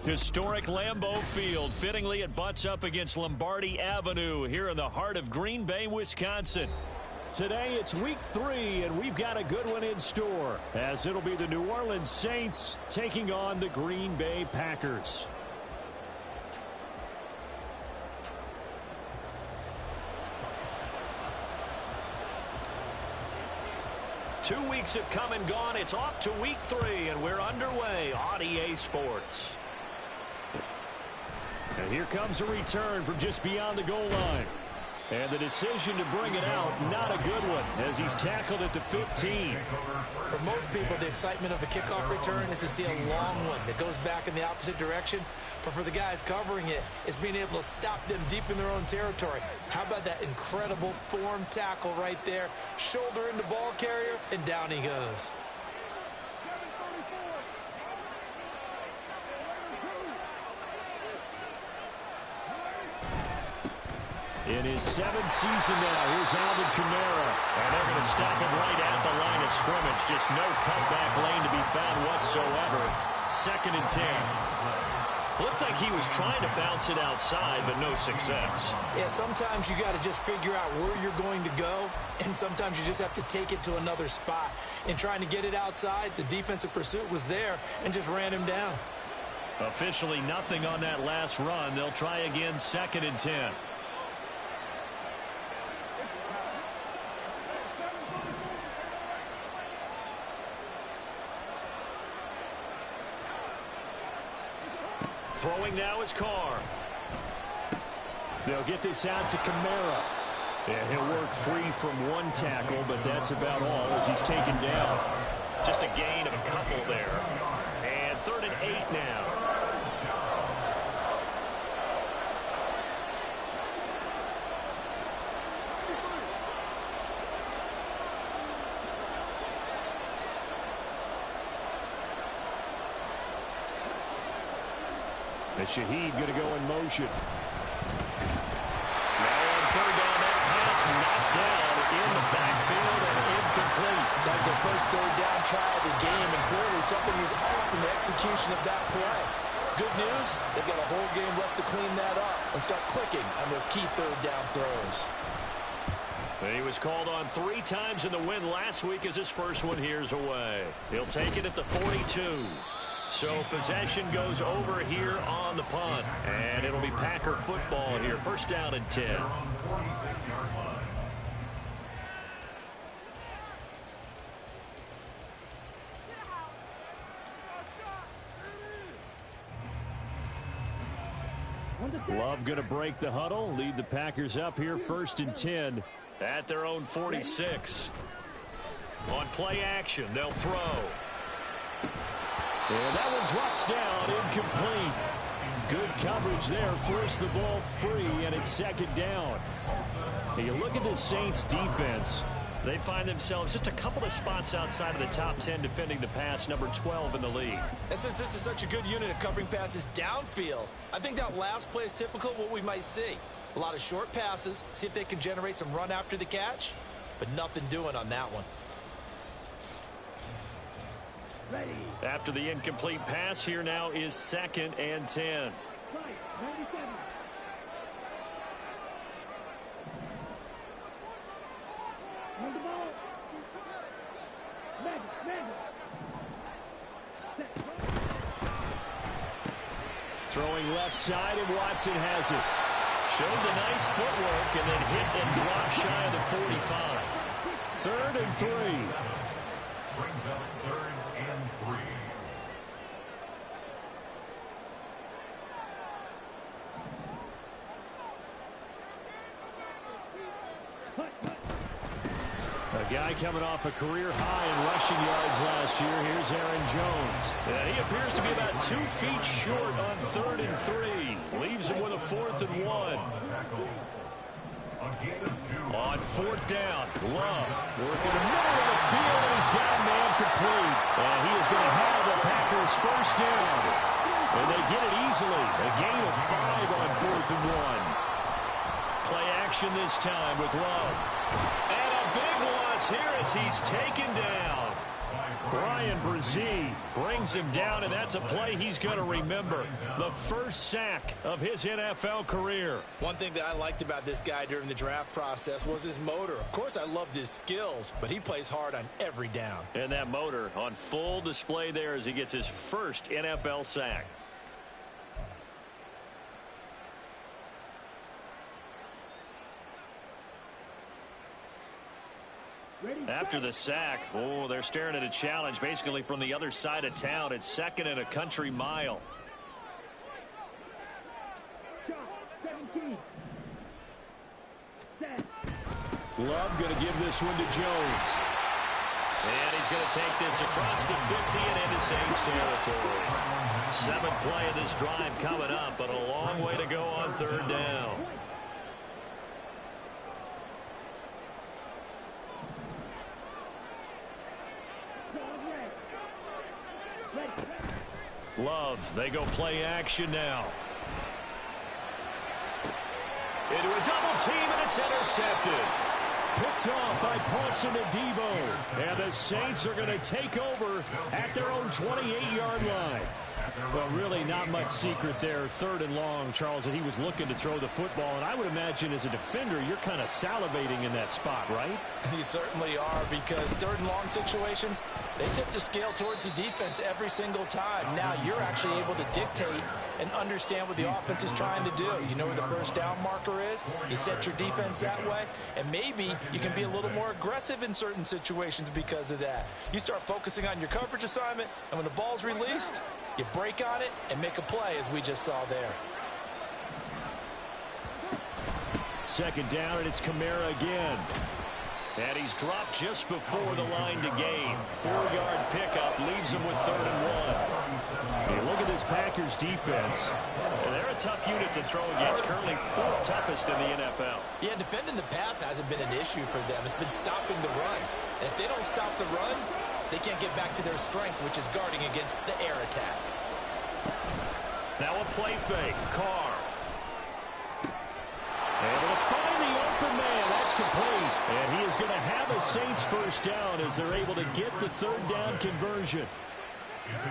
Historic Lambeau Field. Fittingly, it butts up against Lombardi Avenue here in the heart of Green Bay, Wisconsin. Today, it's week 3, and we've got a good one in store, as it'll be the New Orleans Saints taking on the Green Bay Packers. Two weeks have come and gone. It's off to week 3, and we're underway on EA Sports. And here comes a return from just beyond the goal line. And the decision to bring it out, not a good one, as he's tackled at the 15. For most people, the excitement of the kickoff return is to see a long one that goes back in the opposite direction. But for the guys covering it, it's being able to stop them deep in their own territory. How about that incredible form tackle right there? Shoulder into ball carrier, and down he goes. In his 7th season now, here's Alvin Kamara. And they're going to stop him right at the line of scrimmage. Just no cutback lane to be found whatsoever. 2nd and 10. Looked like he was trying to bounce it outside, but no success. Yeah, sometimes you got to just figure out where you're going to go, and sometimes you just have to take it to another spot. In trying to get it outside, the defensive pursuit was there and just ran him down. Officially nothing on that last run. They'll try again, 2nd and 10. Throwing now is Carr. They'll get this out to Kamara. And he'll work free from one tackle, but that's about all as he's taken down. Just a gain of a couple there. And 3rd and 8 now. And Shaheed going to go in motion. Now on 3rd down, that pass knocked down in the backfield and incomplete. That was their first 3rd down try of the game, and clearly something was off in the execution of that play. Good news, they've got a whole game left to clean that up and start clicking on those key 3rd down throws. He was called on 3 times in the win last week as his first one here's away. He'll take it at the 42. So possession goes over here on the punt. And it'll be Packer football here. 1st down and 10. Love going to break the huddle. Lead the Packers up here 1st and 10 at their own 46. On play action, they'll throw. And that one drops down, incomplete. Good coverage there, forced the ball free, and it's 2nd down. Now you look at the Saints defense. They find themselves just a couple of spots outside of the top 10 defending the pass, number 12 in the league. And since this is such a good unit of covering passes downfield, I think that last play is typical of what we might see. A lot of short passes, see if they can generate some run after the catch, but nothing doing on that one. After the incomplete pass, here now is 2nd and 10. Throwing left side, and Watson has it. Showed the nice footwork and then hit and dropped shy of the 45. 3rd and 3. Brings up 3rd and 3. A guy coming off a career high in rushing yards last year. Here's Aaron Jones. And he appears to be about 2 feet short on 3rd and 3. Leaves him with a 4th and 1. On 4th down, Love working the middle of the field, and he's got a man complete. And he is going to have the Packers 1st down. And they get it easily. A gain of 5 on 4th and 1. Play action this time with Love. And a big loss here as he's taken down. Brian Brzee brings him down, and that's a play he's going to remember. The first sack of his NFL career. One thing that I liked about this guy during the draft process was his motor. Of course, I loved his skills, but he plays hard on every down. And that motor on full display there as he gets his first NFL sack. After the sack, they're staring at a challenge basically from the other side of town. It's 2nd and a country mile. Love going to give this one to Jones. And he's going to take this across the 50 and into Saints territory. 7th play of this drive coming up, but a long way to go on 3rd down. Love, they go play action now. Into a double team, and it's intercepted. Picked off by Paulson Adebo. And the Saints are going to take over at their own 28-yard line. Well, really not much secret there. 3rd and long, Charles, that he was looking to throw the football. And I would imagine as a defender, you're kind of salivating in that spot, right? You certainly are, because 3rd and long situations, they tip the scale towards the defense every single time. Now you're actually able to dictate and understand what the offense is trying to do. You know where the first down marker is. You set your defense that way, and maybe you can be a little more aggressive in certain situations because of that. You start focusing on your coverage assignment, and when the ball's released, you break on it and make a play, as we just saw there. 2nd down, and it's Kamara again. And he's dropped just before the line to gain. 4-yard pickup leaves him with 3rd and 1. Hey, look at this Packers defense. They're a tough unit to throw against. Currently 4th toughest in the NFL. Yeah, defending the pass hasn't been an issue for them. It's been stopping the run. And if they don't stop the run, they can't get back to their strength, which is guarding against the air attack. Now a play fake. Carr. Able to find the open man. That's complete. And he is going to have a Saints first down as they're able to get the 3rd down conversion.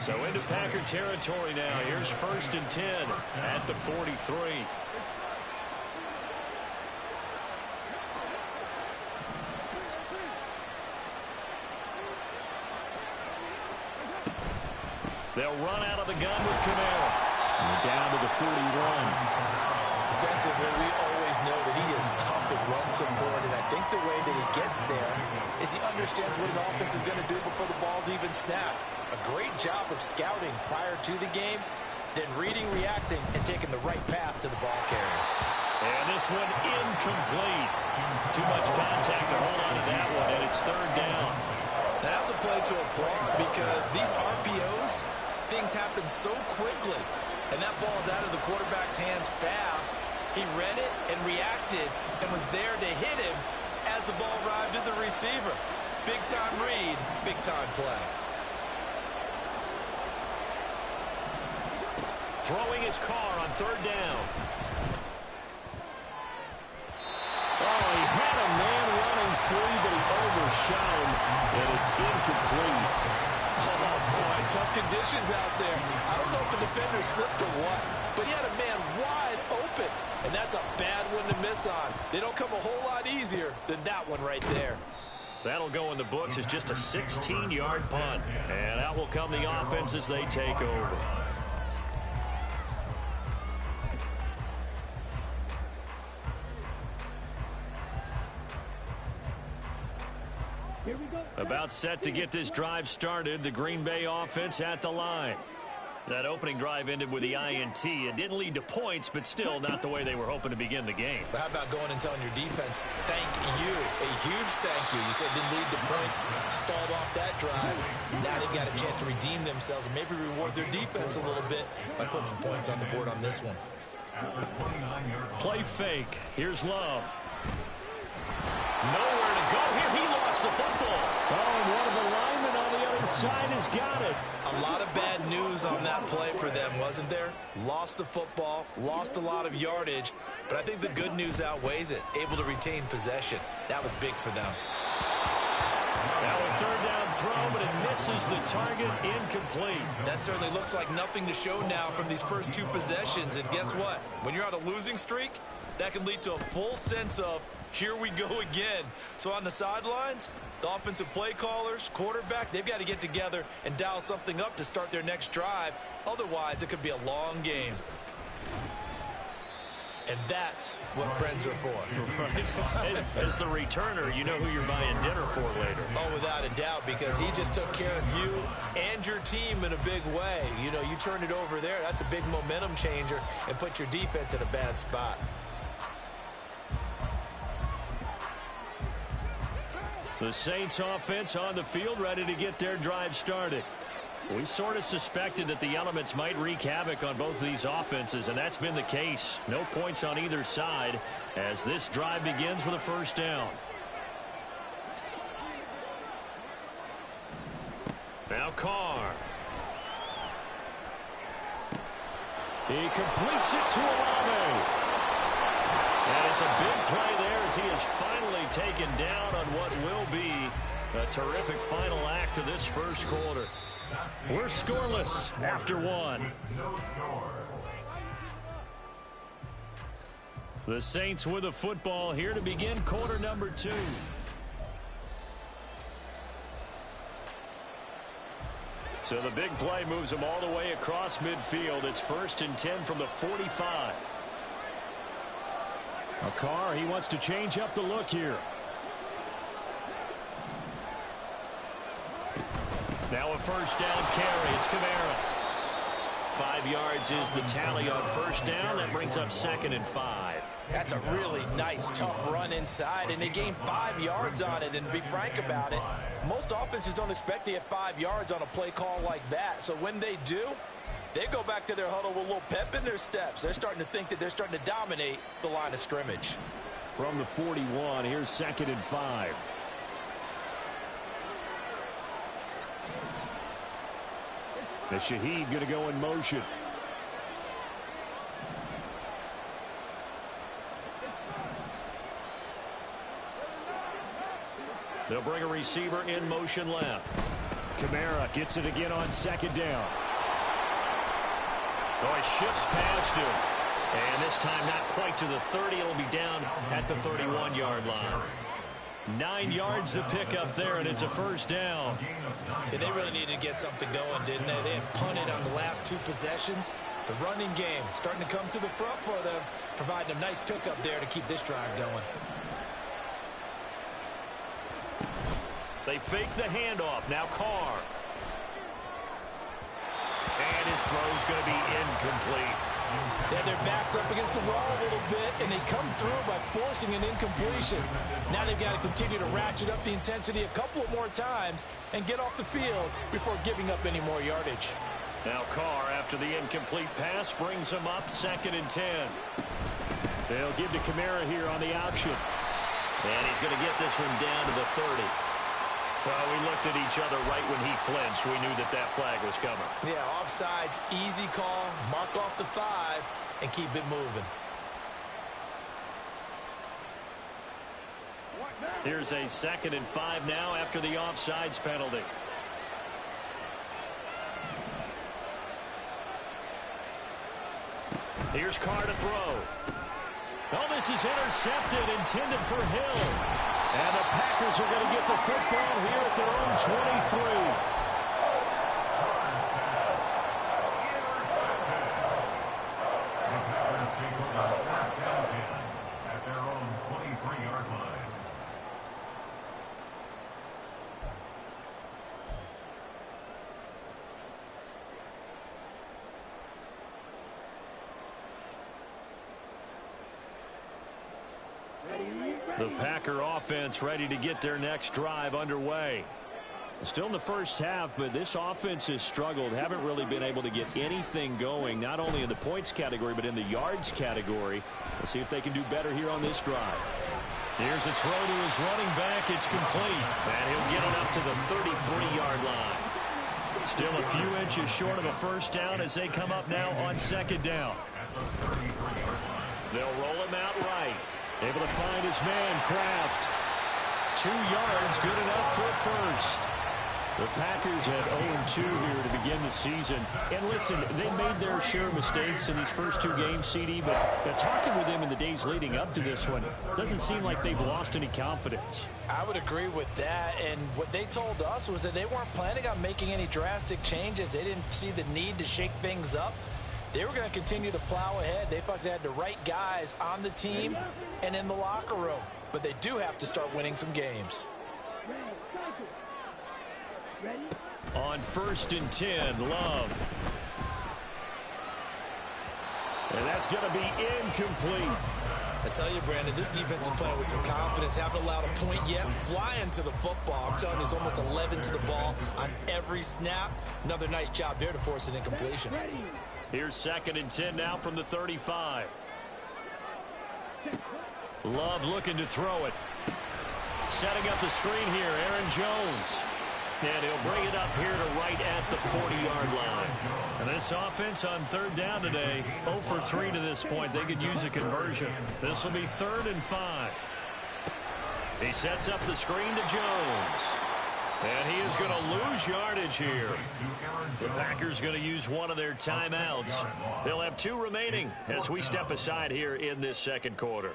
So into Packer territory now. Here's 1st and 10 at the 43. They'll run out of the gun with Kamara. And down to the 41. Defensively, we always know that he is tough at run support, and I think the way that he gets there is he understands what an offense is going to do before the ball's even snapped. A great job of scouting prior to the game, then reading, reacting, and taking the right path to the ball carrier. And this one incomplete. Too much contact to hold on to that one, and it's 3rd down. That's a play to applaud, because these RPOs, things happen so quickly, and that ball is out of the quarterback's hands fast. He read it and reacted and was there to hit him as the ball arrived at the receiver. Big-time read, big-time play. Throwing his Carr on 3rd down. Oh, he had a man running free, but he overshot him, and it's incomplete. Oh, boy, tough conditions out there. I don't know if the defender slipped or what, but he had a man wide open, and that's a bad one to miss on. They don't come a whole lot easier than that one right there. That'll go in the books as just a 16-yard punt, and out will come the offense as they take over. About set to get this drive started, the Green Bay offense at the line. That opening drive ended with the INT. It didn't lead to points, but still not the way they were hoping to begin the game. But how about going and telling your defense, thank you, a huge thank you. You said it didn't lead to points, stalled off that drive. Now they've got a chance to redeem themselves and maybe reward their defense a little bit by putting some points on the board on this one. Play fake. Here's Love. Nowhere to go here. He lost the football. Oh, and one of the linemen on the other side has got it. A lot of bad news on that play for them, wasn't there? Lost the football, lost a lot of yardage, but I think the good news outweighs it. Able to retain possession. That was big for them. Now with 3rd down throw, but it misses the target. Incomplete. That certainly looks like nothing to show now from these first two possessions. And guess what? When you're on a losing streak, that can lead to a full sense of, here we go again. So on the sidelines, the offensive play callers, quarterback, they've got to get together and dial something up to start their next drive. Otherwise, it could be a long game. And that's what friends are for. Right. As the returner, you know who you're buying dinner for later. Oh, without a doubt, because he just took care of you and your team in a big way. You know, you turn it over there, that's a big momentum changer and put your defense in a bad spot. The Saints offense on the field, ready to get their drive started. We sort of suspected that the elements might wreak havoc on both of these offenses, and that's been the case. No points on either side as this drive begins with a first down. Now Carr. He completes it to Olave. And it's a big play there as he is finally taken down on what will be a terrific final act of this first quarter. We're scoreless after one. The Saints with the football here to begin quarter number 2. So the big play moves them all the way across midfield. It's 1st and 10 from the 45. Carr, he wants to change up the look here. Now a first down carry. It's Kamara. 5 yards is the tally on first down. That brings up 2nd and 5. That's a really nice, tough run inside, and they gained 5 yards on it. And to be frank about it, most offenses don't expect to get 5 yards on a play call like that. So when they do, they go back to their huddle with a little pep in their steps. They're starting to think that they're starting to dominate the line of scrimmage. From the 41, here's 2nd and 5. The Shaheed going to go in motion. They'll bring a receiver in motion left. Kamara gets it again on 2nd down. Oh, he shifts past him. And this time not quite to the 30. It'll be down at the 31-yard line. 9 yards to pick up there, and it's a first down. Yeah, they really needed to get something going, didn't they? They had punted on the last 2 possessions. The running game starting to come to the front for them, providing a nice pickup there to keep this drive going. They fake the handoff. Now Carr. And his throw's going to be incomplete. They had their backs up against the wall a little bit, and they come through by forcing an incompletion. Now they've got to continue to ratchet up the intensity a couple of more times and get off the field before giving up any more yardage. Now Carr, after the incomplete pass, brings him up 2nd and 10. They'll give to Kamara here on the option. And he's going to get this one down to the 30. Well, we looked at each other right when he flinched. We knew that that flag was coming. Yeah, offsides, easy call, mark off the 5, and keep it moving. Here's a 2nd and 5 now after the offsides penalty. Here's Carr to throw. Oh, this is intercepted, intended for Hill. And the Packers are going to get the football here at their own 23. At their own 23-yard line. The Packer offense ready to get their next drive underway. Still in the first half, but this offense has struggled. Haven't really been able to get anything going, not only in the points category, but in the yards category. Let's see if they can do better here on this drive. Here's a throw to his running back. It's complete. And he'll get it up to the 33-yard line. Still a few inches short of a first down as they come up now on 2nd down. They'll roll him out right. Able to find his man, Kraft. 2 yards, good enough for a first. The Packers had 0-2 here to begin the season. And listen, they made their share of mistakes in these first two games, CD, but talking with them in the days leading up to this one, doesn't seem like they've lost any confidence. I would agree with that, and what they told us was that they weren't planning on making any drastic changes. They didn't see the need to shake things up. They were going to continue to plow ahead. They felt they had the right guys on the team and in the locker room, but they do have to start winning some games. On 1st and 10, Love. And that's going to be incomplete. I tell you, Brandon, this defense is playing with some confidence. Haven't allowed a point yet. Flying to the football. I'm telling you, it's almost 11 to the ball on every snap. Another nice job there to force an incompletion. Here's 2nd and 10 now from the 35. Love looking to throw it. Setting up the screen here, Aaron Jones. And he'll bring it up here to right at the 40-yard line. And this offense on 3rd down today, 0 for 3 to this point. They could use a conversion. This will be 3rd and 5. He sets up the screen to Jones. And he is going to lose yardage here. The Packers going to use one of their timeouts. They'll have 2 remaining as we step aside here in this 2nd quarter.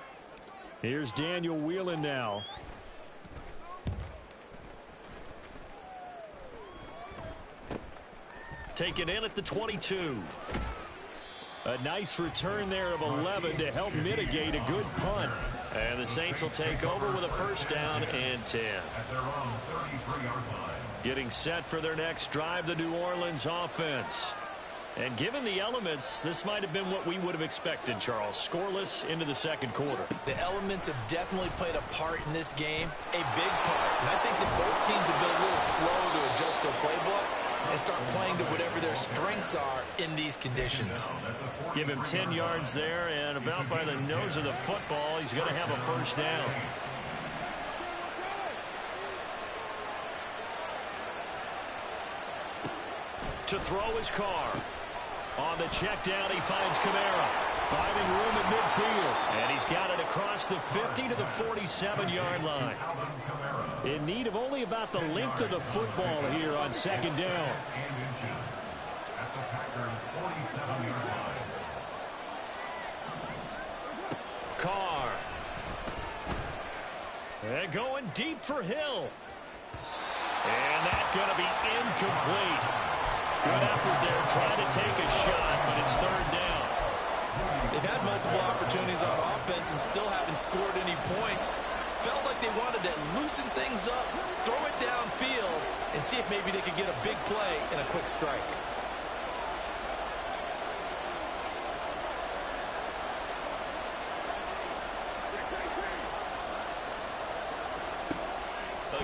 Here's Daniel Whelan now. Taken in at the 22. A nice return there of 11 to help mitigate a good punt. And the Saints will take over with a 1st down and 10. Getting set for their next drive, the New Orleans offense. And given the elements, this might have been what we would have expected, Charles. Scoreless into the 2nd quarter. The elements have definitely played a part in this game, a big part. And I think that both teams have been a little slow to adjust their playbook and start playing to whatever their strengths are in these conditions. Give him 10 yards there, and about by the nose of the football, he's going to have a 1st down. To throw his car. On the check down, he finds Kamara. Finding room at midfield. And he's got it across the 50 to the 47-yard line. In need of only about the length of the football here on 2nd down. Carr. And going deep for Hill. And that's going to be incomplete. Good effort there trying to take a shot, but it's 3rd down. They've had multiple opportunities on offense and still haven't scored any points. Felt like they wanted to loosen things up, throw it downfield, and see if maybe they could get a big play and a quick strike.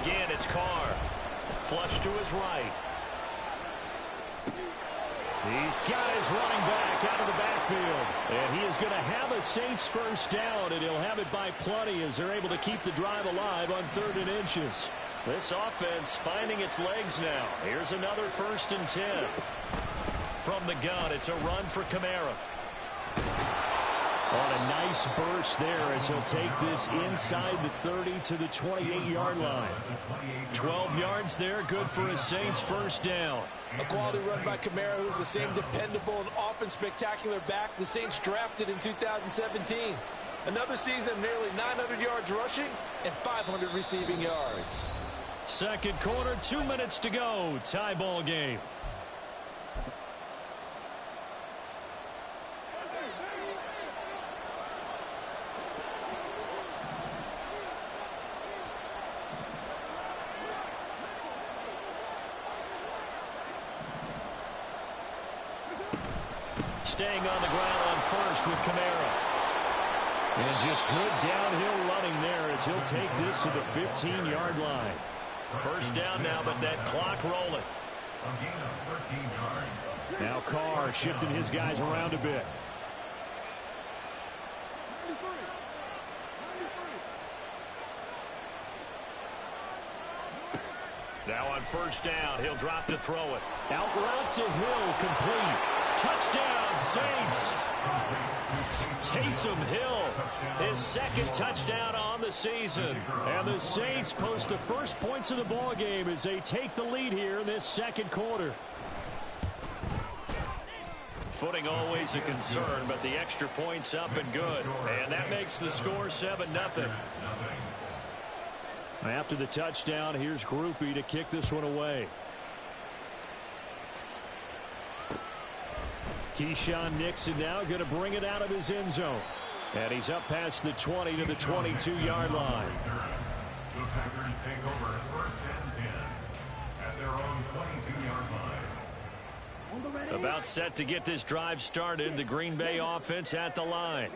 Again, it's Carr. Flush to his right. He's got his running back out of the backfield. And he is going to have a Saints 1st down, and he'll have it by plenty as they're able to keep the drive alive on 3rd and inches. This offense finding its legs now. Here's another 1st and 10. From the gun, it's a run for Kamara. On a nice burst there as he'll take this inside the 30 to the 28-yard line. 12 yards there, good for a Saints 1st down. A quality run by Kamara, who's the same dependable and often spectacular back the Saints drafted in 2017. Another season of nearly 900 yards rushing and 500 receiving yards. 2nd quarter, 2 minutes to go. Tie ball game. Staying on the ground on 1st with Kamara. And just good downhill running there as he'll take this to the 15-yard line. 1st down now, but that clock rolling. Now Carr shifting his guys around a bit. Now on 1st down, he'll drop to throw it. Out route to Hill, complete. Touchdown, Saints. Taysom Hill, his second touchdown on the season. And the Saints post the first points of the ball game as they take the lead here in this second quarter. Footing always a concern, but the extra point's up and good. And that makes the score 7-0. After the touchdown, here's Grupe to kick this one away. Keyshawn Nixon now going to bring it out of his end zone. And he's up past the 20 to the 22-yard line. The Packers take over 1st and 10 at their own 22-yard line. About set to get this drive started. The Green Bay offense at the line.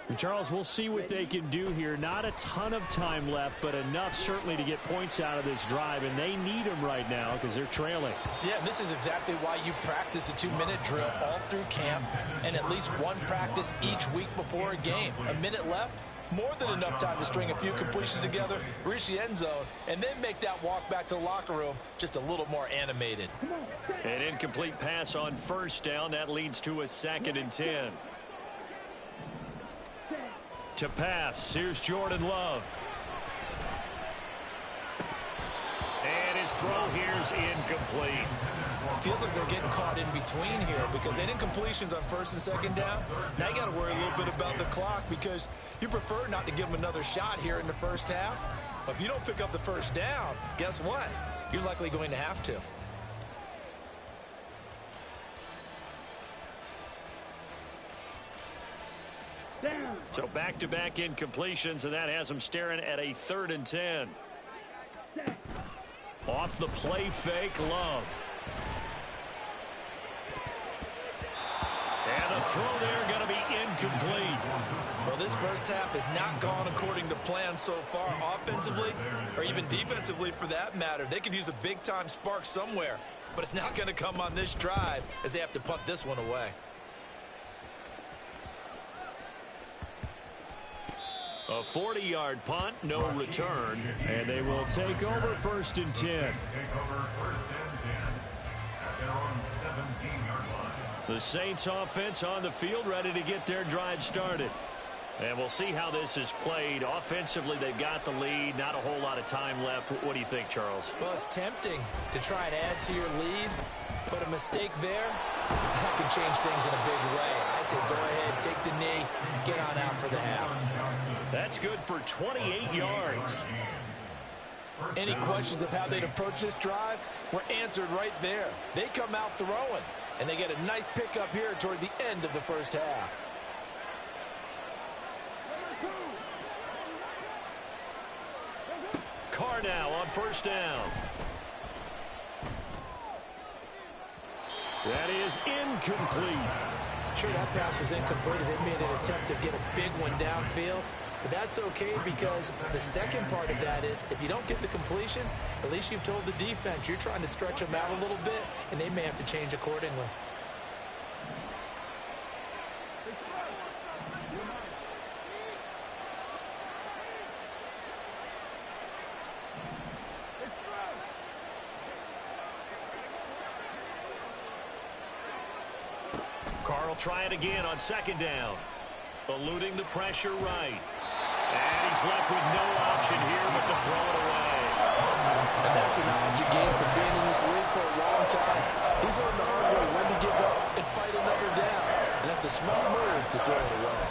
And Charles, we'll see what they can do here. Not a ton of time left, but enough certainly to get points out of this drive, and they need them right now because they're trailing. Yeah, this is exactly why you practice a 2-minute drill all through camp and at least one practice each week before a game. A minute left, more than enough time to string a few completions together, reach the end zone, and then make that walk back to the locker room just a little more animated. An incomplete pass on first down. That leads to a 2nd and 10. To pass, here's Jordan Love. And his throw here's incomplete. Feels like they're getting caught in between here because any incompletions on 1st and 2nd down, now you got to worry a little bit about the clock because you prefer not to give them another shot here in the first half. But if you don't pick up the 1st down, guess what? You're likely going to have to. So back-to-back incompletions, and that has them staring at a 3rd and 10. Off the play fake, Love. And the throw there going to be incomplete. Well, this first half has not gone according to plan so far offensively or even defensively for that matter. They could use a big-time spark somewhere, but it's not going to come on this drive as they have to punt this one away. A 40-yard punt, no return, and they will take over 1st and 10. Take over 1st and 10 at their own 17-yard line. The Saints offense on the field ready to get their drive started. And we'll see how this is played. Offensively, they've got the lead. Not a whole lot of time left. What do you think, Charles? Well, it's tempting to try and add to your lead, but a mistake there, that can change things in a big way. I say go ahead, take the knee, get on out for the half. That's good for 28 yards. Any questions of how they'd approach this drive were answered right there. They come out throwing, and they get a nice pickup here toward the end of the first half. Carr now on 1st down. That is incomplete. Sure, that pass was incomplete as they made an attempt to get a big one downfield. But that's okay because the second part of that is if you don't get the completion, at least you've told the defense you're trying to stretch them out a little bit, and they may have to change accordingly. Carr will try it again on 2nd down. Eluding the pressure right. And he's left with no option here but to throw it away. And that's the knowledge you gain from being in this league for a long time. He's learned the hard way when to give up and fight another down. And that's a smart move to throw it away.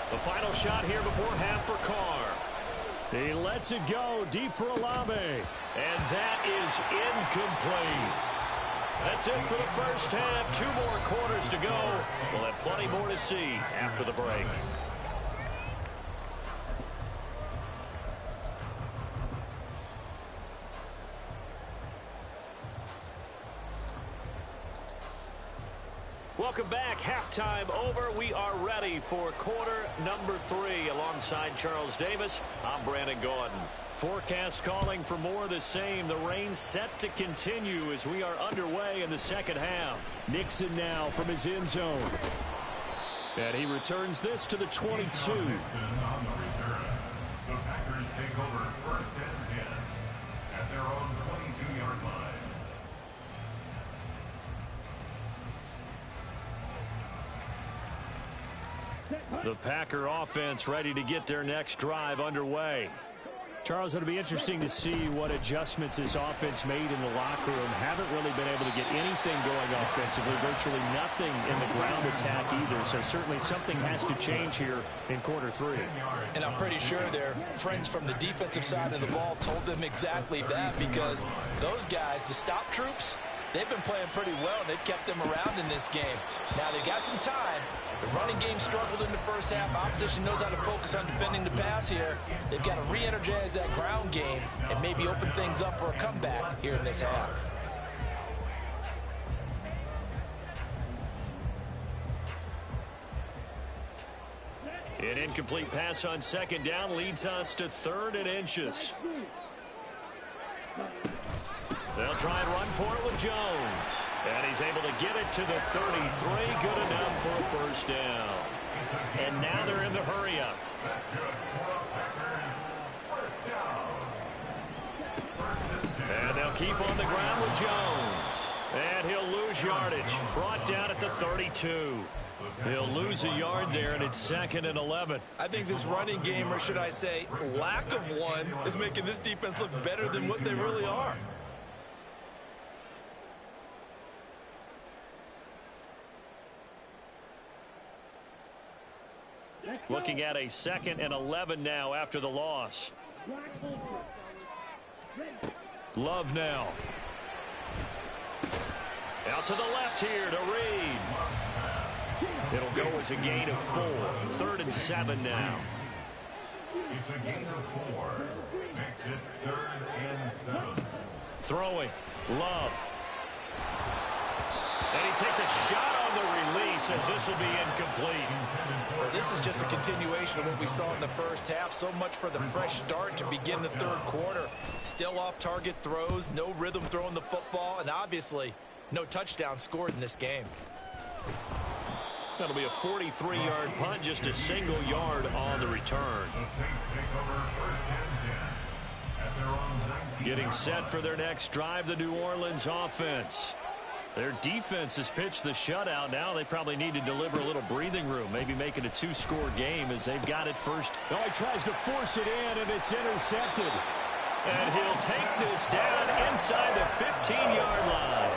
The final shot here before half for Carr. He lets it go deep for Olave. And that is incomplete. That's it for the first half. 2 more quarters to go. We'll have plenty more to see after the break. Welcome back. Halftime over. We are ready for quarter number 3. Alongside Charles Davis, I'm Brandon Gaudin. Forecast calling for more of the same. The rain set to continue as we are underway in the second half. Nixon now from his end zone. And he returns this to the 22. The Packers take over first and 10 at their own 22-yard line. The Packer offense ready to get their next drive underway. Charles, it'll be interesting to see what adjustments this offense made in the locker room. Haven't really been able to get anything going offensively, virtually nothing in the ground attack either. So certainly something has to change here in quarter three. And I'm pretty sure their friends from the defensive side of the ball told them exactly that, because those guys, the stop troops, they've been playing pretty well, and they've kept them around in this game. Now they got some time. The running game struggled in the first half. Opposition knows how to focus on defending the pass here. They've got to re-energize that ground game and maybe open things up for a comeback here in this half. An incomplete pass on second down leads us to 3rd and inches. They'll try and run for it with Jones. And he's able to get it to the 33. Good enough for a first down. And now they're in the hurry-up. That's good for the Packers. First and 10. And they'll keep on the ground with Jones. And he'll lose yardage. Brought down at the 32. He'll lose a yard there, and it's 2nd and 11. I think this running game, or should I say lack of one, is making this defense look better than what they really are. Looking at a 2nd and 11 now after the loss. Love now. Out to the left here to Reed. It'll go as a gain of 4. 3rd and 7 now. It's a gain of 4. Makes it 3rd and 7. Throwing. Love. And he takes a shot on the release as this will be incomplete. Well, this is just a continuation of what we saw in the first half. So much for the fresh start to begin the 3rd quarter. Still off-target throws, no rhythm throwing the football, and obviously no touchdown scored in this game. That'll be a 43-yard punt, just a single yard on the return. The Saints take over first and 10 at their own 19. Getting set for their next drive, the New Orleans offense. Their defense has pitched the shutout. Now they probably need to deliver a little breathing room, maybe make it a 2-score game as they've got it first. Oh, he tries to force it in, and it's intercepted. And he'll take this down inside the 15-yard line.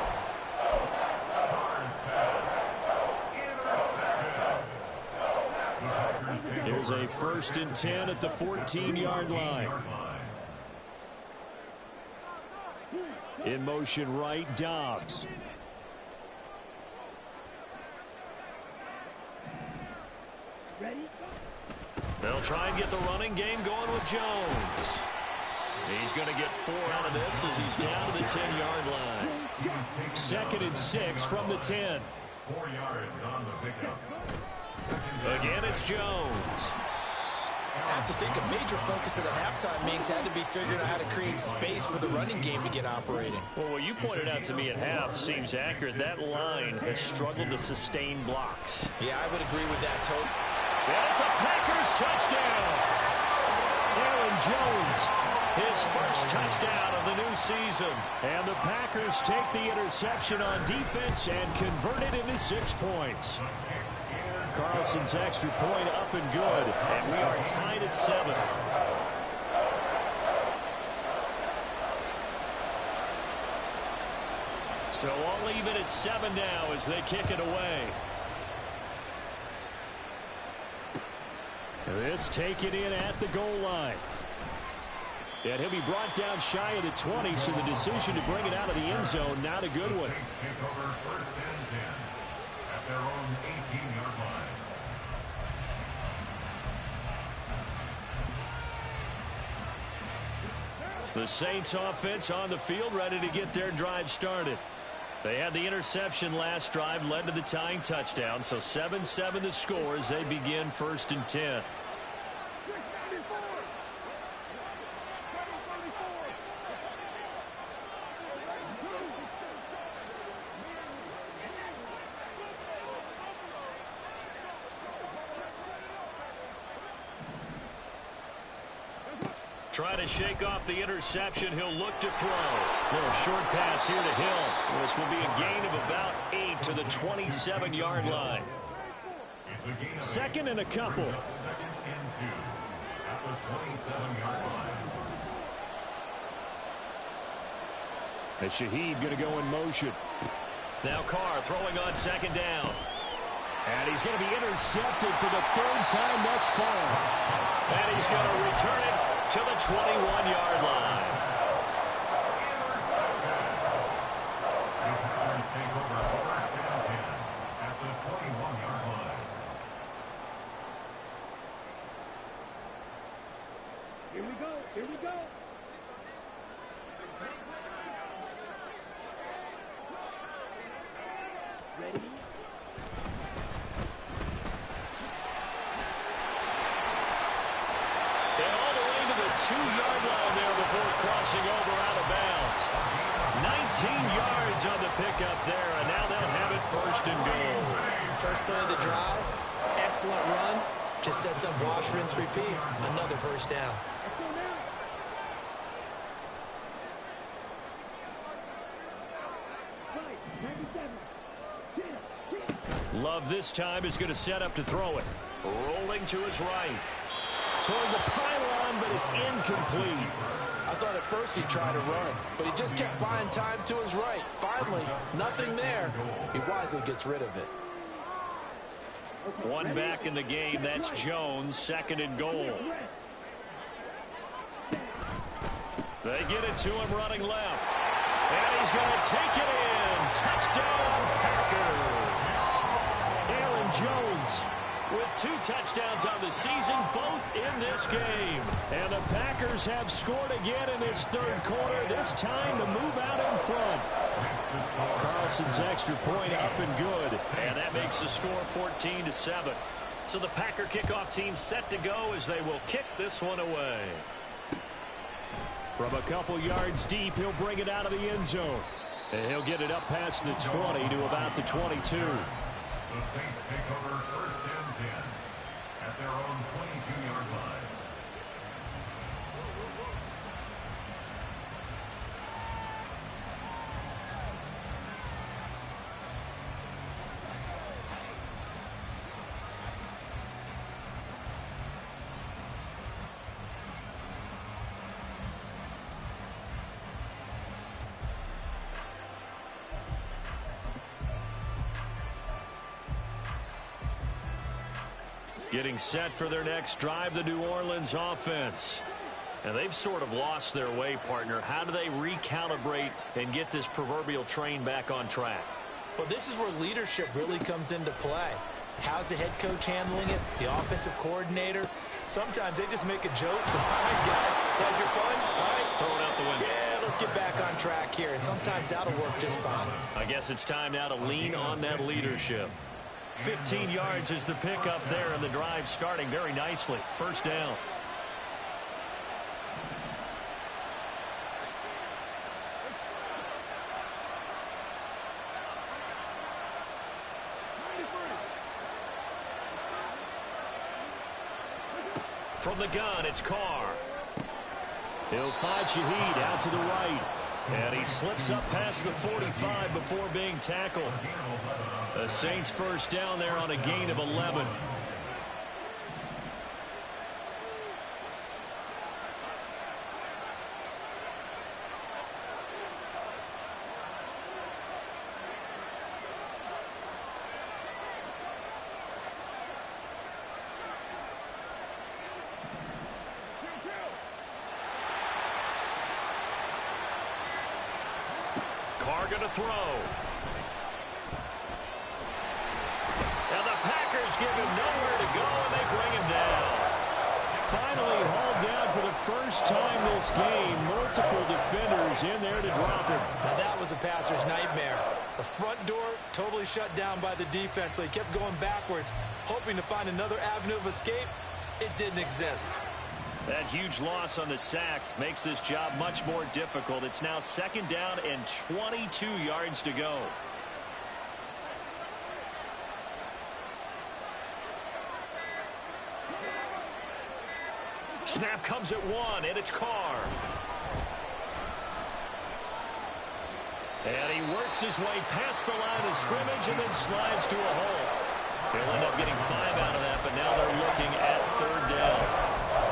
Here's a 1st and 10 at the 14-yard line. In motion right, Dobbs. They'll try and get the running game going with Jones. He's going to get 4 out of this as he's down to the 10-yard line. 2nd and 6 from the 10. 4 yards on the pickup. Again, it's Jones. I have to think a major focus of the halftime meetings had to be figuring out how to create space for the running game to get operating. Well, what you pointed out to me at half seems accurate. That line has struggled to sustain blocks. Yeah, I would agree with that, Tote. And it's a Packers touchdown. Aaron Jones, his first touchdown of the new season. And the Packers take the interception on defense and convert it into 6 points. Carlson's extra point up and good, and we are tied at 7. So I'll leave it at 7 now as they kick it away. This taken in at the goal line. And he'll be brought down shy of the 20, so the decision to bring it out of the end zone, not a good one. Saints take over first and 10 at their own 18-yard line. The Saints offense on the field ready to get their drive started. They had the interception last drive, led to the tying touchdown, so 7-7 the score as they begin 1st and 10. Trying to shake off the interception. He'll look to throw. Little short pass here to Hill. This will be a gain of about 8 to the 27-yard line. Second and a couple. Second and 2 at the 27-yard line. And Shaheed going to go in motion. Now Carr throwing on second down. And he's going to be intercepted for the third time thus far. And he's going to return it to the 21-yard line. The Packers take over first and 10 at the 21-yard line. Here we go. Here we go. Ready? And all the way to the 2-yard line there before crossing over out of bounds. 19 yards on the pickup there, and now they'll have it first and goal. First play of the drive, excellent run. Just sets up wash, rinse, repeat. Another first down. Love this time is going to set up to throw it. Rolling to his right. Toward the pylon, but it's incomplete. I thought at first he'd try to run, but he just kept buying time to his right. Finally, nothing there. He wisely gets rid of it. One back in the game. That's Jones. Second and goal. They get it to him running left. And he's going to take it in. Touchdown, Packers. Aaron Jones with 2 touchdowns on the season, both in this game. And the Packers have scored again in this third quarter, this time to move out in front. Carlson's extra point up and good. And that makes the score 14-7. So the Packer kickoff team set to go as they will kick this one away. From a couple yards deep, he'll bring it out of the end zone. And he'll get it up past the 20 to about the 22. The Saints take over first and 10 at their own 22-yard line. Getting set for their next drive, the New Orleans offense. And they've sort of lost their way, partner. How do they recalibrate and get this proverbial train back on track? Well, this is where leadership really comes into play. How's the head coach handling it? The offensive coordinator? Sometimes they just make a joke. All right, guys, had your fun? All right. Throw it out the window. Yeah, let's get back on track here. And sometimes that'll work just fine. I guess it's time now to lean on that leadership. 15 yards is the pickup there, and the drive starting very nicely. First down. From the gun, it's Carr. He'll find Shaheed out to the right. And he slips up past the 45 before being tackled. The Saints first down there on a gain of 11. Carr going to throw. And the Packers give him nowhere to go, and they bring him down. Finally hauled down for the first time this game. Multiple defenders in there to drop him. Now that was a passer's nightmare. The front door totally shut down by the defense, so he kept going backwards, hoping to find another avenue of escape. It didn't exist. That huge loss on the sack makes this job much more difficult. It's now second down and 22 yards to go. Snap comes at one, and it's Carr. And he works his way past the line of scrimmage and then slides to a hole. He'll end up getting 5 out of that, but now they're looking at 3rd down.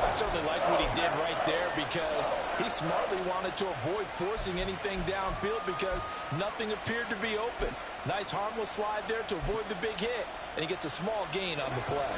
I certainly like what he did right there because he smartly wanted to avoid forcing anything downfield because nothing appeared to be open. Nice harmless slide there to avoid the big hit, and he gets a small gain on the play.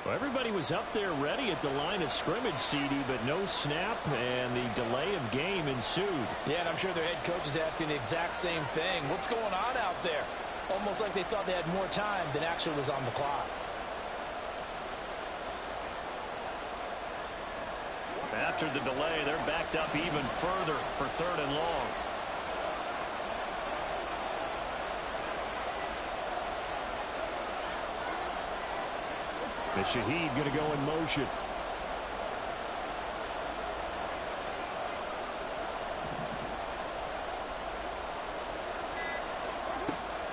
Well, everybody was up there ready at the line of scrimmage, CD, but no snap, and the delay of game ensued. Yeah, and I'm sure their head coach is asking the exact same thing. What's going on out there? Almost like they thought they had more time than actually was on the clock. After the delay, they're backed up even further for 3rd and long. The Shaheed going to go in motion.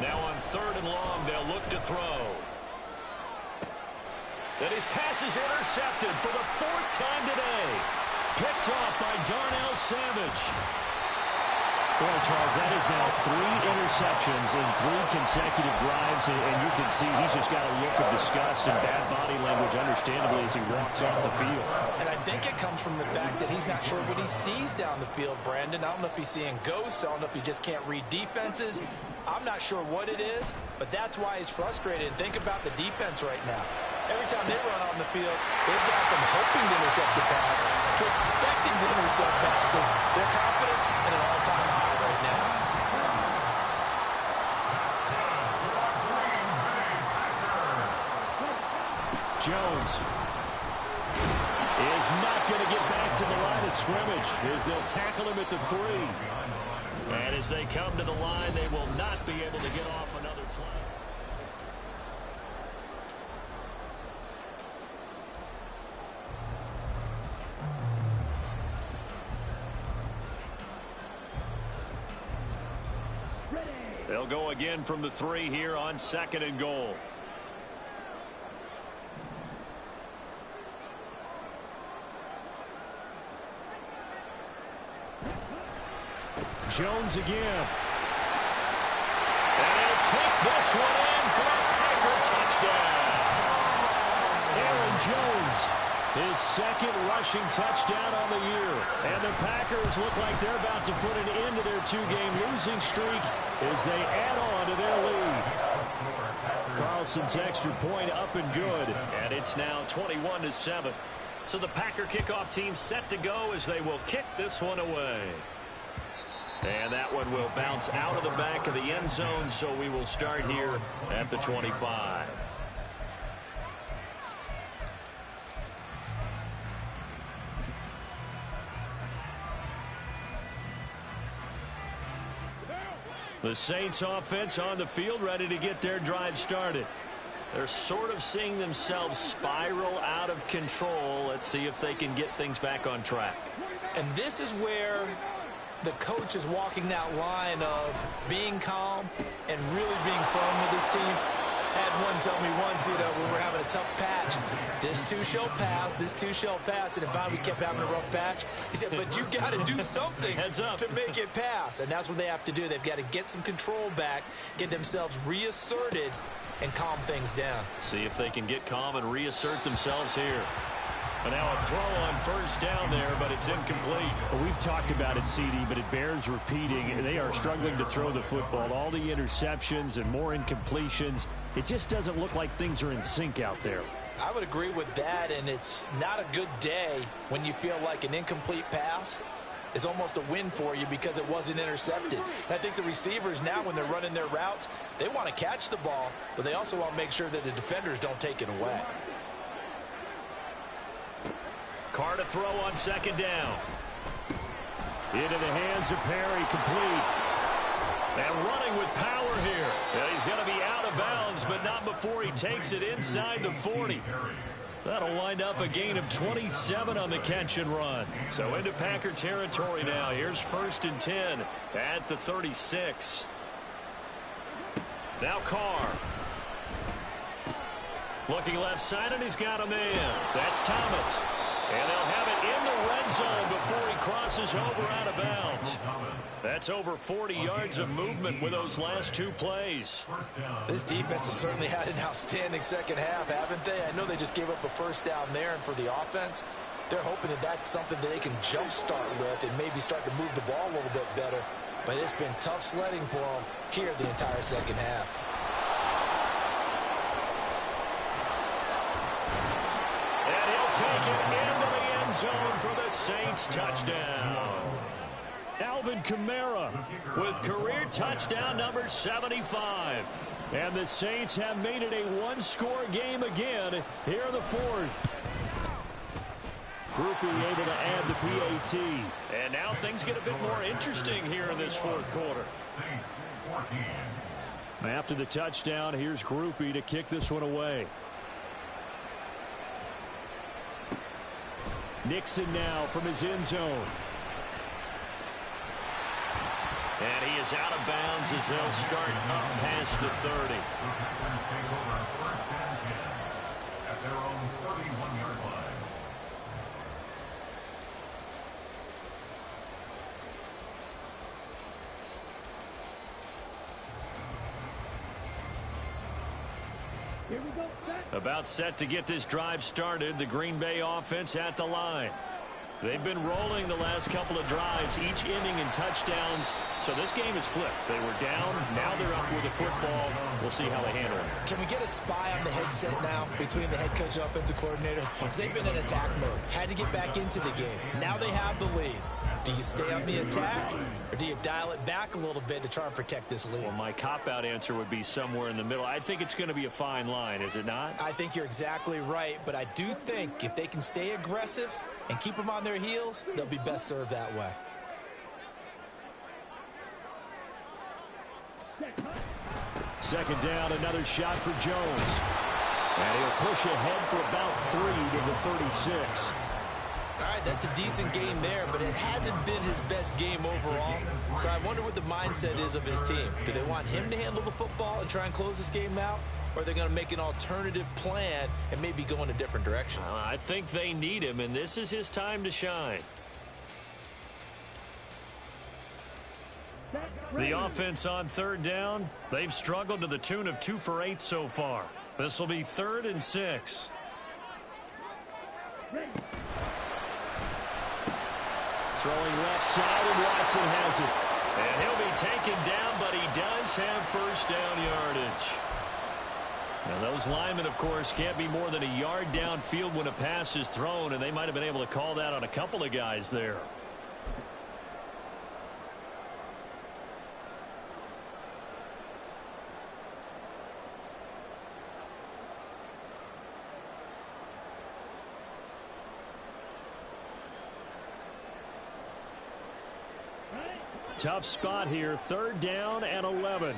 Now on 3rd and long, they'll look to throw. And his pass is intercepted for the 4th time today. Picked off by Darnell Savage. Boy, Charles, that is now 3 interceptions in 3 consecutive drives, and you can see he's just got a look of disgust and bad body language, understandably, as he walks off the field. And I think it comes from the fact that he's not sure what he sees down the field, Brandon. I don't know if he's seeing ghosts. I don't know if he just can't read defenses. I'm not sure what it is, but that's why he's frustrated. And think about the defense right now. Every time they run on the field, they've gone from hoping to intercept the pass to expecting to intercept passes. Their confidence at an all-time high right now. Jones is not going to get back to the line of scrimmage as they'll tackle him at the 3. And as they come to the line, they will not be able to get off another play. They'll go again from the 3 here on 2nd and goal. Jones again. And he'll take this one in for a Packer touchdown. Aaron Jones, his 2nd rushing touchdown on the year. And the Packers look like they're about to put an end to their 2-game losing streak as they add on to their lead. Carlson's extra point up and good. And it's now 21-7. So the Packer kickoff team set to go as they will kick this one away. And that one will bounce out of the back of the end zone, so we will start here at the 25. The Saints offense on the field, ready to get their drive started. They're sort of seeing themselves spiral out of control. Let's see if they can get things back on track. And this is where the coach is walking that line of being calm and really being firm with his team. Had one tell me once, when we're having a tough patch, this too shall pass, this too shall pass. And finally we kept having a rough patch. He said, but you got to do something to make it pass. And that's what they have to do. They've got to get some control back, get themselves reasserted, and calm things down. See if they can get calm and reassert themselves here. And now a throw on 1st down there, but it's incomplete. Well, we've talked about it, CD, but it bears repeating. They are struggling to throw the football. All the interceptions and more incompletions. It just doesn't look like things are in sync out there. I would agree with that, and it's not a good day when you feel like an incomplete pass is almost a win for you because it wasn't intercepted. And I think the receivers now, when they're running their routes, they want to catch the ball, but they also want to make sure that the defenders don't take it away. Carr to throw on 2nd down. Into the hands of Perry, complete. And running with power here. And he's going to be out of bounds but not before he takes it inside the 40. That'll wind up a gain of 27 on the catch and run. So into Packer territory now. Here's 1st and 10 at the 36. Now Carr. Looking left side, and he's got a man. That's Thomas. And they'll have it in the red zone before he crosses over out of bounds. That's over 40 yards of movement with those last 2 plays. This defense has certainly had an outstanding second half, haven't they? I know they just gave up a first down there, and for the offense, they're hoping that that's something that they can jumpstart with and maybe start to move the ball a little bit better. But it's been tough sledding for them here the entire second half. And he'll take it into the end zone for the Saints touchdown. Alvin Kamara with career touchdown number 75. And the Saints have made it a one-score game again here in the 4th. Groupie able to add the PAT. And now things get a bit more interesting here in this 4th quarter. After the touchdown, here's Groupie to kick this one away. Nixon now from his end zone. And he is out of bounds as they'll start up past the 30. At their own 31-yard line. Here we go. About set to get this drive started. The Green Bay offense at the line. They've been rolling the last couple of drives, each inning in touchdowns. So this game is flipped. They were down. Now they're up with the football. We'll see how they handle it. Can we get a spy on the headset now between the head coach and offensive coordinator? Because they've been in attack mode. Had to get back into the game. Now they have the lead. Do you stay on the attack, or do you dial it back a little bit to try and protect this lead? Well, my cop-out answer would be somewhere in the middle. I think it's going to be a fine line, is it not? I think you're exactly right, but I do think if they can stay aggressive and keep them on their heels, they'll be best served that way. Second down, another shot for Jones. And he'll push ahead for about 3 to the 36. All right, that's a decent game there, but it hasn't been his best game overall. So I wonder what the mindset is of his team. Do they want him to handle the football and try and close this game out? Or are they going to make an alternative plan and maybe go in a different direction? I think they need him, and this is his time to shine. The offense on 3rd down, they've struggled to the tune of 2 for 8 so far. This will be 3rd and 6. Throwing left side, and Watson has it. And he'll be taken down, but he does have first down yardage. Now, those linemen, of course, can't be more than a yard downfield when a pass is thrown, and they might have been able to call that on a couple of guys there. Tough spot here, 3rd down and 11.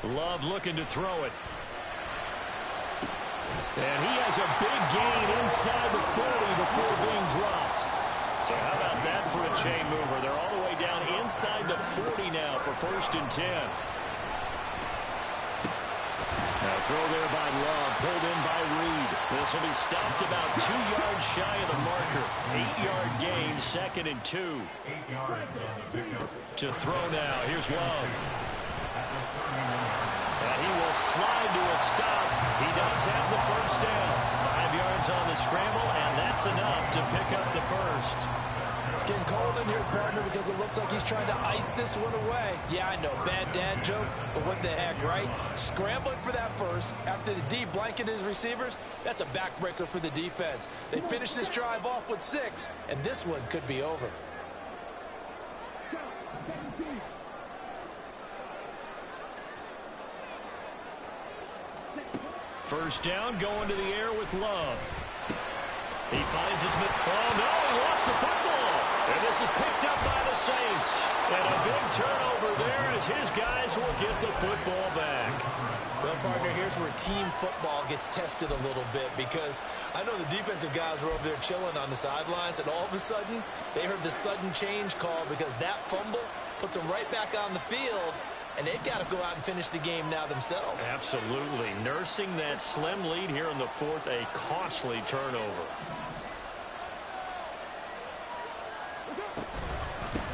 Love looking to throw it. And he has a big gain inside the 40 before being dropped. So how about that for a chain mover? They're all the way down inside the 40 now for 1st and 10. Now throw there by Love, pulled in by Reed. This will be stopped about 2 yards shy of the marker. 8-yard gain, 2nd and 2. 8 yards on the pickup. To throw now, here's Love. And he will slide to a stop. He does have the first down. 5 yards on the scramble, and that's enough to pick up the first. It's getting cold in here, partner, because it looks like he's trying to ice this one away. Yeah, I know, bad dad joke, but what the heck, right? Scrambling for that first after the D blanket his receivers, that's a backbreaker for the defense. They finished this drive off with 6, and this one could be over. First down, going to the air with Love. He finds his... Oh, no, he lost the football. And this is picked up by the Saints. And a big turnover there as his guys will get the football back. Well, partner, here's where team football gets tested a little bit, because I know the defensive guys were over there chilling on the sidelines, and all of a sudden, they heard the sudden change call because that fumble puts them right back on the field, and they've got to go out and finish the game now themselves. Absolutely. Nursing that slim lead here in the fourth, a costly turnover.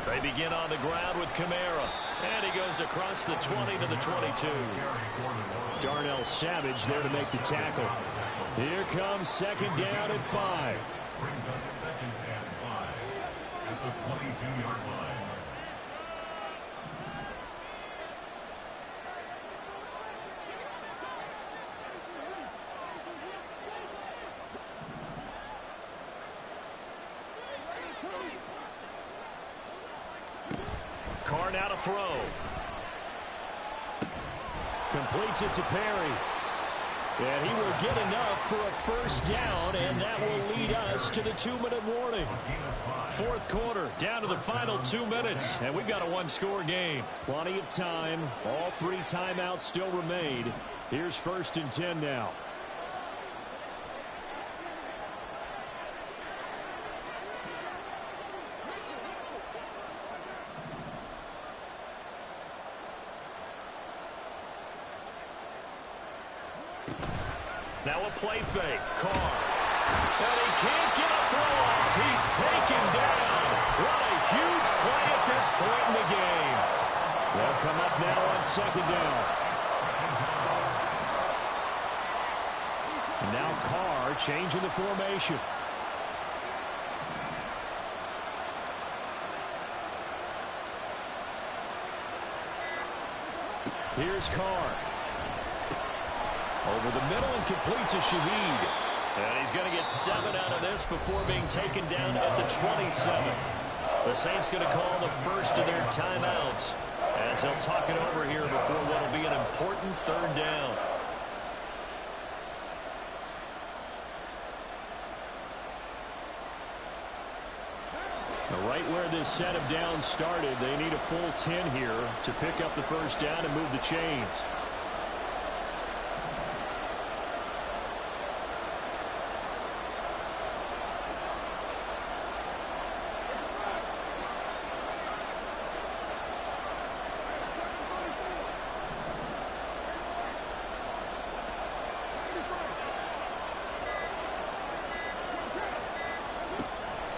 They begin on the ground with Kamara. And he goes across the 20 to the 22. Darnell Savage there to make the tackle. Here comes second down at 5. Brings up second and 5 at the 22-yard line. Carr now to throw. Completes it to Perry. And he will get enough for a first down, and that will lead us to the 2-minute warning. Fourth quarter, down to the final 2 minutes, and we've got a one-score game. Plenty of time. All 3 timeouts still remain. Here's 1st and 10 now. Now a play fake. Carr. And he can't get a throw off. He's taken down. What a huge play at this point in the game. They'll come up now on second down. And now Carr changing the formation. Here's Carr. Over the middle and complete to Shaheed. And he's going to get 7 out of this before being taken down at the 27. The Saints going to call the first of their timeouts as they'll talk it over here before what will be an important third down. Right where this set of downs started, they need a full 10 here to pick up the first down and move the chains.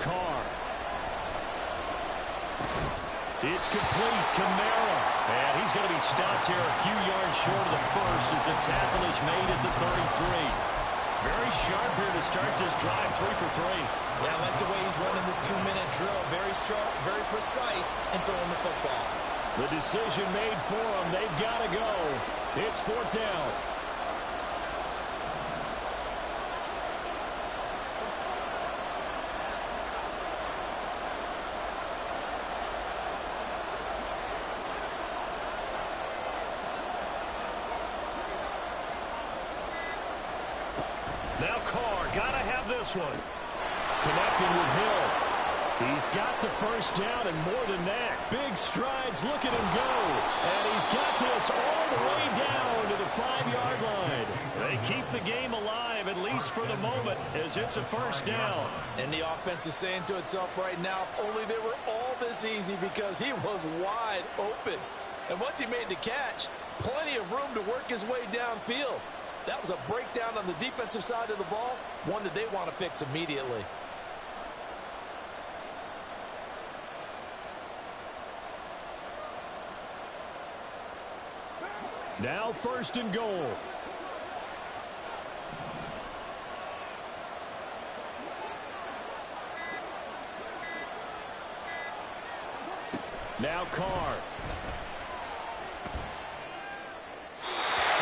Carr. It's complete. Kamara. And he's going to be stopped here a few yards short of the first as the tackle is made at the 33. Very sharp here to start this drive, 3 for 3. Yeah, I like the way he's running this 2-minute drill. Very sharp, very precise in throwing the football. The decision made for them. They've got to go. It's 4th down. Now Carr, got to have this one. Connecting with Hill. He's got the first down, and more than that, big strides. Look at him go. And he's got this all the way down to the 5-yard line. They keep the game alive, at least for the moment, as it's a first down. And the offense is saying to itself right now, if only they were all this easy, because he was wide open. And once he made the catch, plenty of room to work his way downfield. That was a breakdown on the defensive side of the ball, one that they want to fix immediately. Now 1st and goal. Now Carr.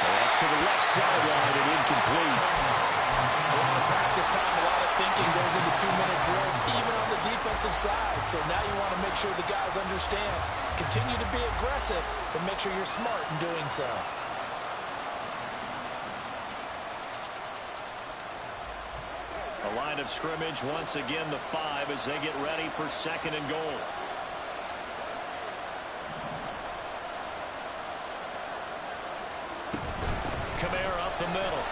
That's to the left sideline and incomplete. A lot of practice time, a lot of thinking goes into 2-minute drills, even on the defensive side. So now you want to make sure the guys understand. Continue to be aggressive, but make sure you're smart in doing so. A lot line of scrimmage. Once again, the 5 as they get ready for 2nd and goal. Kamara up the middle.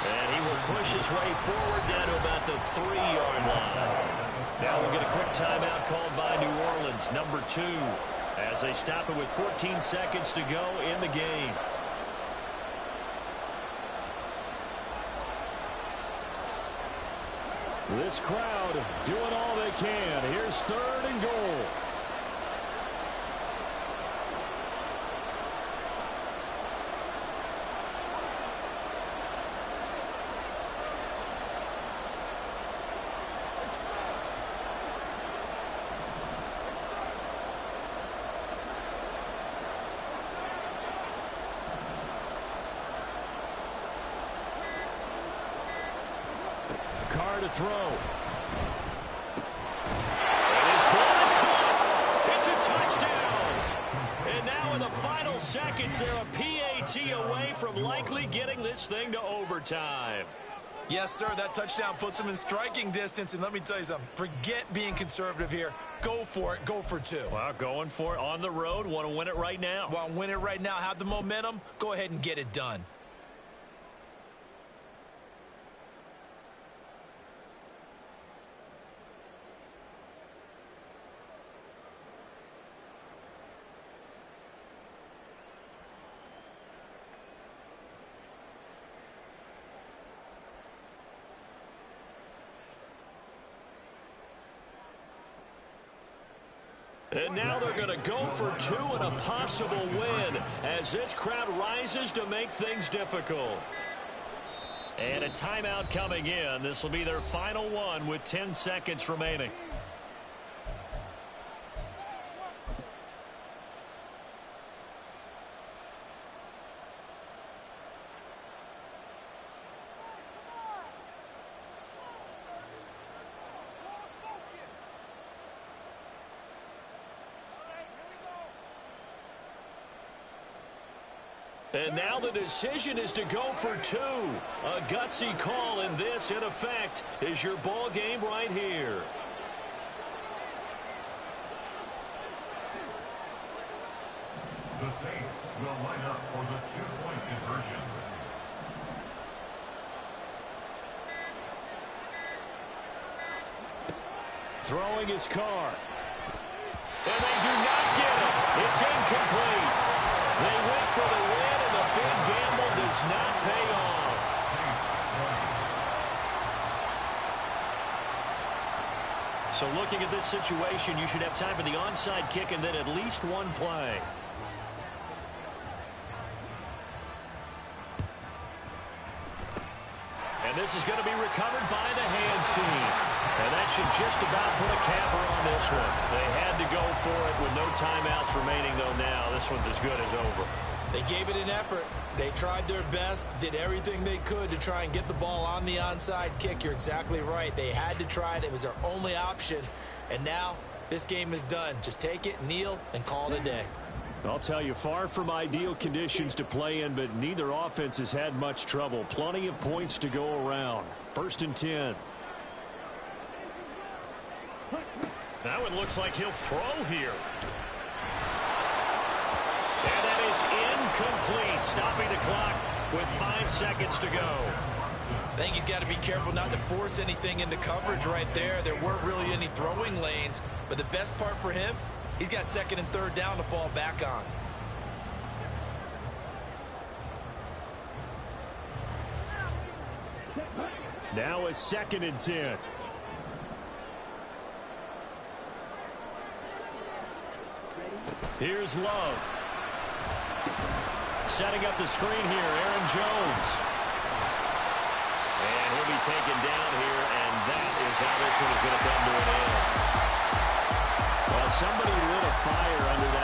And he will push his way forward down to about the 3-yard line. Now we'll get a quick timeout called by New Orleans, number 2, as they stop it with 14 seconds to go in the game. This crowd doing all they can. Here's 3rd and goal. Carr to throw. And his ball is caught. It's a touchdown. And now in the final seconds, they're a PAT away from likely getting this thing to overtime. Yes, sir, that touchdown puts them in striking distance. And let me tell you something, forget being conservative here. Go for it. Go for 2. Well, going for it on the road. Want to win it right now. Want to win it right now. Have the momentum. Go ahead and get it done. And now they're going to go for 2 and a possible win as this crowd rises to make things difficult. And a timeout coming in. This will be their final one with 10 seconds remaining. And now the decision is to go for 2. A gutsy call, and this, in effect, is your ball game right here. The Saints will line up for the 2-point conversion. Throwing his Carr. And they do not get it. It's incomplete. They went for the win, and the big gamble does not pay off. So looking at this situation, you should have time for the onside kick and then at least one play. And this is going to be recovered by the hands team. And that should just about put a capper on this one. They had to go for it with no timeouts remaining, though. Now this one's as good as over. They gave it an effort. They tried their best, did everything they could to try and get the ball on the onside kick. You're exactly right. They had to try it. It was their only option. And now this game is done. Just take it, kneel, and call it a day. I'll tell you, far from ideal conditions to play in, but neither offense has had much trouble. Plenty of points to go around. 1st and 10. Now it looks like he'll throw here. And that is incomplete, stopping the clock with 5 seconds to go. I think he's got to be careful not to force anything into coverage right there. There weren't really any throwing lanes, but the best part for him, he's got 2nd and 3rd down to fall back on. Now a 2nd and 10. Here's Love. Setting up the screen here, Aaron Jones. And he'll be taken down here, and that is how this one is going to come to an end. Well, somebody lit a fire under that.